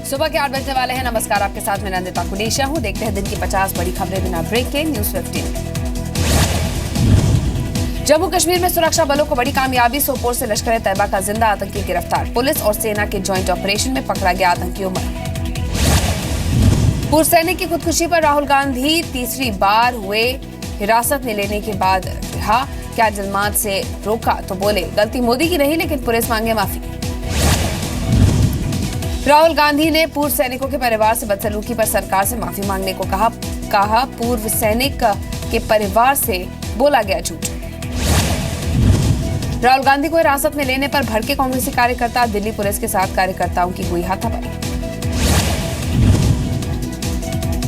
सुबह के 8 बजने वाले हैं। नमस्कार, आपके साथ मैं नंदिता कुलेशिया हूं। देखते हैं दिन की 50 बड़ी खबरें बिना ब्रेक के न्यूज 15। जम्मू कश्मीर में सुरक्षा बलों को बड़ी कामयाबी। सोपोर से लश्कर तैयबा का जिंदा आतंकी गिरफ्तार। पुलिस और सेना के ज्वाइंट ऑपरेशन में पकड़ा गया आतंकी उमर। पूर्व सैनिक की खुदकुशी पर राहुल गांधी तीसरी बार हुए हिरासत में लेने के बाद रहा। क्या जलमात से रोका तो बोले गलती मोदी की नहीं, लेकिन पुलिस मांगे माफी। राहुल गांधी ने पूर्व सैनिकों के परिवार से बदसलूकी पर सरकार से माफी मांगने को कहा पूर्व सैनिक के परिवार से बोला गया झूठ। राहुल गांधी को हिरासत में लेने पर भड़के कांग्रेसी कार्यकर्ता। दिल्ली पुलिस के साथ कार्यकर्ताओं की हुई हाथापाई।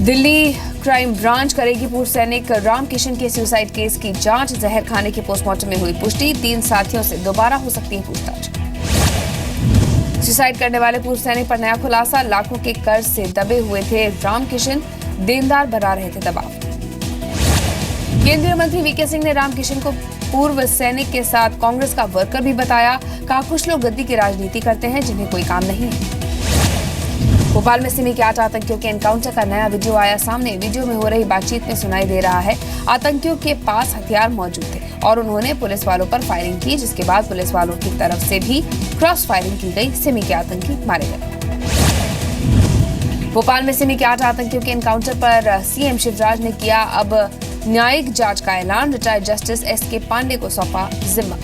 दिल्ली क्राइम ब्रांच करेगी पूर्व सैनिक रामकिशन के सुसाइड केस की जांच। जहर खाने की पोस्टमार्टम में हुई पुष्टि। 3 साथियों से दोबारा हो सकती है पूछताछ। सुसाइड करने वाले पूर्व सैनिक पर नया खुलासा। लाखों के कर्ज से दबे हुए थे रामकिशन, देनदार बना रहे थे दबाव। केंद्रीय मंत्री वीके सिंह ने रामकिशन को पूर्व सैनिक के साथ कांग्रेस का वर्कर भी बताया। कहा कुछ लोग गद्दी की राजनीति करते हैं जिन्हें कोई काम नहीं है। भोपाल में सिमी के 8 आतंकियों के एनकाउंटर का नया वीडियो आया सामने। वीडियो में हो रही बातचीत में सुनाई दे रहा है आतंकियों के पास हथियार मौजूद थे और उन्होंने पुलिस वालों पर फायरिंग की, जिसके बाद पुलिस वालों की तरफ से भी क्रॉस फायरिंग की गई। सिमी के आतंकी मारे गए। भोपाल में सिमी के 8 आतंकियों के एनकाउंटर पर सीएम शिवराज ने किया अब न्यायिक जांच का ऐलान। रिटायर्ड जस्टिस एसके पांडे को सौंपा जिम्मा।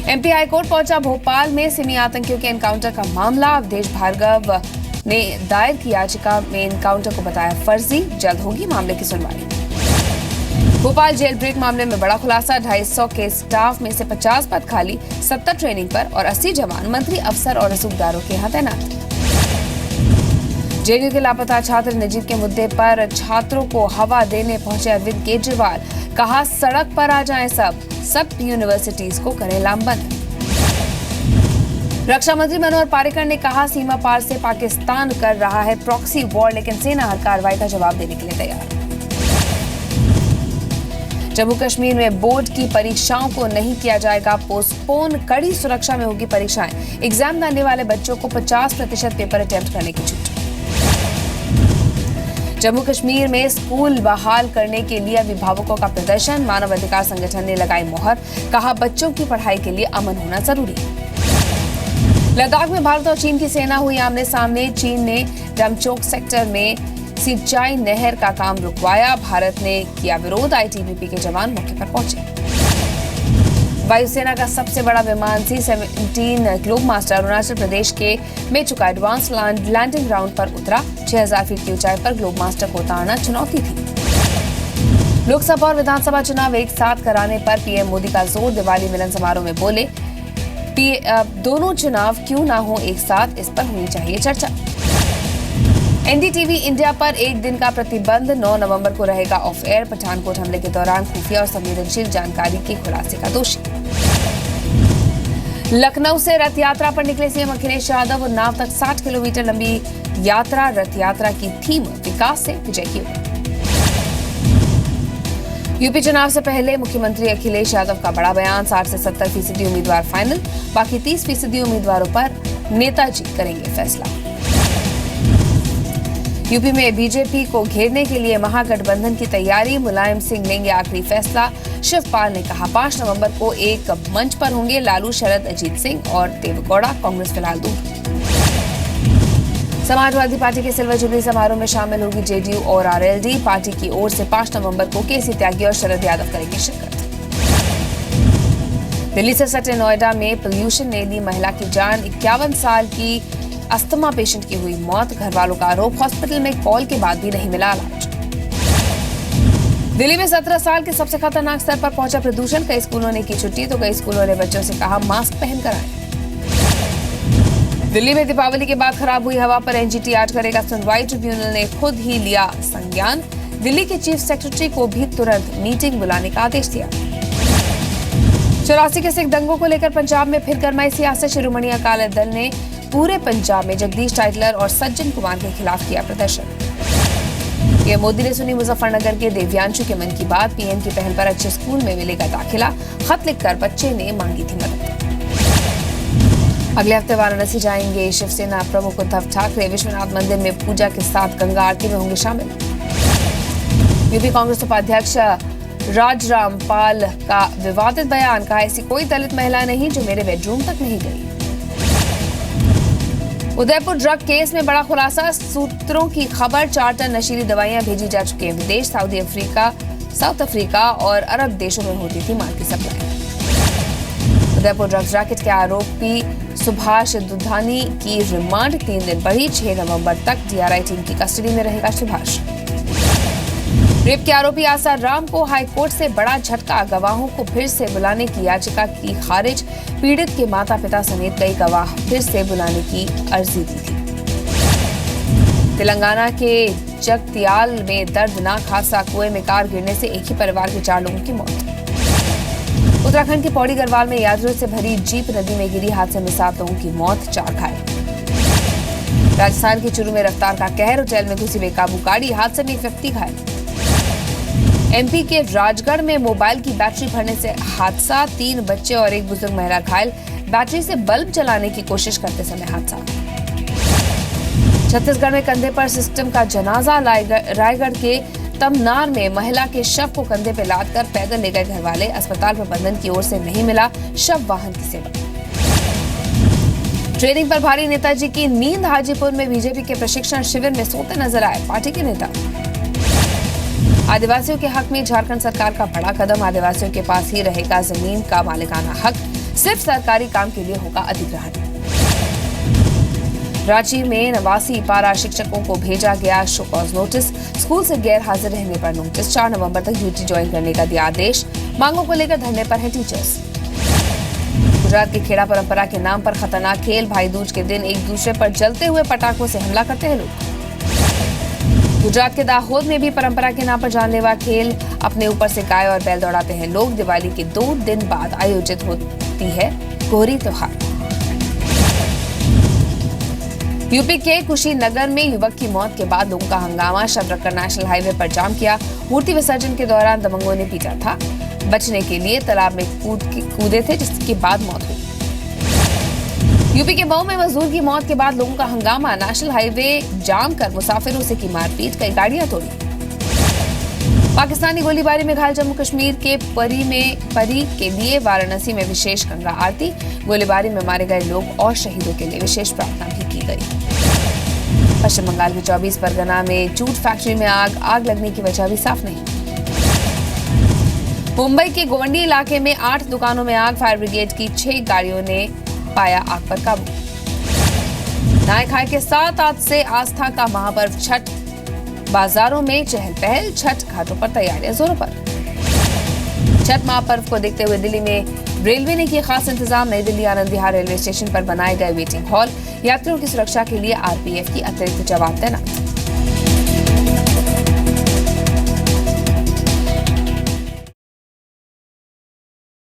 एमपी हाईकोर्ट पहुंचा भोपाल में सिमी आतंकियों के एनकाउंटर का मामला। अवधेश भार्गव ने दायर की याचिका में एनकाउंटर को बताया फर्जी। जल्द होगी मामले की सुनवाई। भोपाल जेल ब्रेक मामले में बड़ा खुलासा। 250 के स्टाफ में से 50 पद खाली, 70 ट्रेनिंग पर और 80 जवान मंत्री, अफसर और रसूखदारों के यहाँ तैनात। जेडीयू के लापता छात्र नजीब के मुद्दे पर छात्रों को हवा देने पहुंचे अरविंद केजरीवाल। कहा सड़क पर आ जाएं सब यूनिवर्सिटीज को करें लामबंद। रक्षा मंत्री मनोहर पार्रिकर ने कहा सीमा पार से पाकिस्तान कर रहा है प्रॉक्सी वॉर, लेकिन सेना हर कार्रवाई का जवाब देने के लिए तैयार। जम्मू कश्मीर में बोर्ड की परीक्षाओं को नहीं किया जाएगा पोस्टपोन। कड़ी सुरक्षा में होगी परीक्षाएं। एग्जाम देने वाले बच्चों को 50% पेपर अटेम्प्ट करने की छूट। जम्मू कश्मीर में स्कूल बहाल करने के लिए अभिभावकों का प्रदर्शन। मानव अधिकार संगठन ने लगाई मोहर। कहा बच्चों की पढ़ाई के लिए अमन होना जरूरी है। लद्दाख में भारत और चीन की सेना हुई आमने सामने। चीन ने डमचोक सेक्टर में सिंचाई नहर का काम रुकवाया। भारत ने किया विरोध। आईटीबीपी के जवान मौके पर पहुंचे। वायुसेना का सबसे बड़ा विमान C-17 globe master Arunachal Pradesh के में चुका एडवांस लैंडिंग ग्राउंड पर उतरा। 6000 फीट की ऊंचाई पर ग्लोब मास्टर को उतारना चुनौती थी। लोकसभा और विधानसभा चुनाव एक साथ कराने पर पीएम मोदी का जोर। दिवाली मिलन समारोह में बोले दोनों चुनाव क्यों ना हो एक साथ, इस पर होनी चाहिए चर्चा। एनडीटीवी इंडिया पर एक दिन का प्रतिबंध 9 नवंबर को रहेगा ऑफ एयर। पठानकोट हमले के दौरान खुफिया और संवेदनशील जानकारी के खुलासे का दोषी। लखनऊ से रथ यात्रा पर निकले सीएम अखिलेश यादव। नाव तक 60 किलोमीटर लंबी यात्रा। रथ यात्रा की थीम विकास से विजय की। यूपी चुनाव से पहले मुख्यमंत्री अखिलेश यादव का बड़ा बयान। 60 से 70% उम्मीदवार फाइनल, बाकी 30% उम्मीदवारों पर नेताजी करेंगे फैसला। यूपी में बीजेपी को घेरने के लिए महागठबंधन की तैयारी। मुलायम सिंह लेंगे आखिरी फैसला। शिवपाल ने कहा 5 नवंबर को एक मंच पर होंगे लालू, शरद, अजीत सिंह और देवगौड़ा। कांग्रेस फिलहाल दूर। समाजवादी पार्टी के सिल्वर जुबली समारोह में शामिल होगी जेडीयू और आरएलडी। पार्टी की ओर से 5 नवंबर को केसी त्यागी और शरद यादव करेंगे शिरकत। दिल्ली से सटे नोएडा में पोल्यूशन ने ली महिला की जान। 51 साल की अस्थमा पेशेंट की हुई मौत। घर वालों का आरोप हॉस्पिटल में कॉल के बाद भी नहीं मिला इलाज। दिल्ली में 17 साल के सबसे खतरनाक स्तर पर पहुंचा प्रदूषण। कई स्कूलों ने की छुट्टी तो कई स्कूलों ने बच्चों से कहा मास्क पहनकर आएं। दिल्ली में दीपावली के बाद खराब हुई हवा पर एनजीटी आज करेगा सुनवाई। ट्रिब्यूनल ने खुद ही लिया संज्ञान। दिल्ली के चीफ सेक्रेटरी को भी तुरंत मीटिंग बुलाने का आदेश दिया। 84 के सिख दंगों को लेकर पंजाब में फिर गरमाई सियासत। शिरोमणि अकाली दल ने पूरे पंजाब में जगदीश टाइटलर और सज्जन कुमार के खिलाफ किया प्रदर्शन। पीएम मोदी ने सुनी मुजफ्फरनगर के देव्यांशु के मन की बात। पीएम की पहल पर अच्छे स्कूल में मिलेगा दाखिला। खत लिखकर बच्चे ने मांगी थी मदद। अगले हफ्ते वाराणसी जाएंगे शिवसेना प्रमुख उद्धव ठाकरे। विश्वनाथ मंदिर में पूजा के साथ गंगा आरती में होंगे शामिल। यूपी कांग्रेस उपाध्यक्ष राजराम पाल का विवादित बयान, कहा ऐसी कोई दलित महिला नहीं जो मेरे बेडरूम तक नहीं गई। उदयपुर ड्रग केस में बड़ा खुलासा, सूत्रों की खबर, 4 टन नशीली दवाइयां भेजी जा चुकी हैं विदेश। साउथ अफ्रीका और अरब देशों में होती थी माल की सप्लाई। उदयपुर ड्रग्स रैकेट के आरोपी सुभाष दुधानी की रिमांड 3 दिन बढ़ी, 6 नवंबर तक डीआरआई टीम की कस्टडी में रहेगा सुभाष। रेप के आरोपी आसार राम को हाईकोर्ट से बड़ा झटका, गवाहों को फिर से बुलाने की याचिका की खारिज। पीड़ित के माता पिता समेत कई गवाह फिर से बुलाने की अर्जी दी थी। तेलंगाना के जगतियाल में दर्दनाक हादसा, कुएं में कार गिरने से एक ही परिवार के 4 लोगों की मौत। उत्तराखंड के पौड़ी गढ़वाल में यात्रियों से भरी जीप नदी में गिरी, हादसे में 7 लोगों की मौत, 4 घायल। राजस्थान के चुरू में रफ्तार का कहर, होटल में घुसी बेकाबू गाड़ी, हादसे में 1 व्यक्ति घायल। एमपी के राजगढ़ में मोबाइल की बैटरी फटने से हादसा, 3 बच्चे और 1 बुजुर्ग महिला घायल। बैटरी से बल्ब जलाने की कोशिश करते समय हादसा। छत्तीसगढ़ में कंधे पर सिस्टम का जनाजा, रायगढ़ के तमनार में महिला के शव को कंधे पर लादकर पैदल ले गए घरवाले। अस्पताल प्रबंधन की ओर से नहीं मिला शव वाहन की सेवा। ट्रेनिंग पर भारी, नेताजी की नींद, हाजीपुर में बीजेपी के प्रशिक्षण शिविर में सोते नजर आए पार्टी के नेता। आदिवासियों के हक में झारखंड सरकार का बड़ा कदम, आदिवासियों के पास ही रहेगा जमीन का मालिकाना हक, सिर्फ सरकारी काम के लिए होगा अधिग्रहण। रांची में 89 पारा शिक्षकों को भेजा गया शो कॉज नोटिस, स्कूल से गैर हाजिर रहने पर नोटिस। 4 नवंबर तक ड्यूटी ज्वाइन करने का दिया आदेश, मांगों को लेकर धरने पर हैं टीचर्स। गुजरात की खेड़ा परंपरा के नाम पर खतरनाक खेल, भाई दूज के दिन एक दूसरे पर जलते हुए पटाखों से हमला करते हैं लोग। गुजरात के दाहोद में भी परंपरा के नाम पर जानलेवा खेल, अपने ऊपर से गाय और बैल दौड़ाते हैं लोग। दिवाली के 2 दिन बाद आयोजित होती है गोहरी त्योहार। यूपी के कुशीनगर में युवक की मौत के बाद लोगों का हंगामा, शव रखकर नेशनल हाईवे पर जाम किया। मूर्ति विसर्जन के दौरान दबंगों ने पीटा था, बचने के लिए तालाब में कूदे थे, जिसके बाद मौत हुई। यूपी के मऊ में मजदूर की मौत के बाद लोगों का हंगामा, नेशनल हाईवे जाम कर मुसाफिरों से की मारपीट, कई गाड़ियां तोड़ी। पाकिस्तानी गोलीबारी में घायल जम्मू कश्मीर के परी के लिए वाराणसी में विशेष गंगा आरती। गोलीबारी में मारे गए लोग और शहीदों के लिए विशेष प्रार्थना भी की गई। पश्चिम बंगाल के 24 परगना में जूट फैक्ट्री में आग लगने की वजह भी साफ नहीं। मुंबई के गोवंडी इलाके में 8 दुकानों में आग, फायर ब्रिगेड की 6 गाड़ियों ने पाया आग पर काबू। नहाय खाए के साथ आज से आस्था का महापर्व छठ, बाजारों में चहल पहल, छठ घाटों पर तैयारियां जोरों पर। छठ महापर्व को देखते हुए दिल्ली में रेलवे ने किए खास इंतजाम। नई दिल्ली आनंद विहार रेलवे स्टेशन पर बनाए गए वेटिंग हॉल, यात्रियों की सुरक्षा के लिए आरपीएफ की अतिरिक्त जवान तैनात।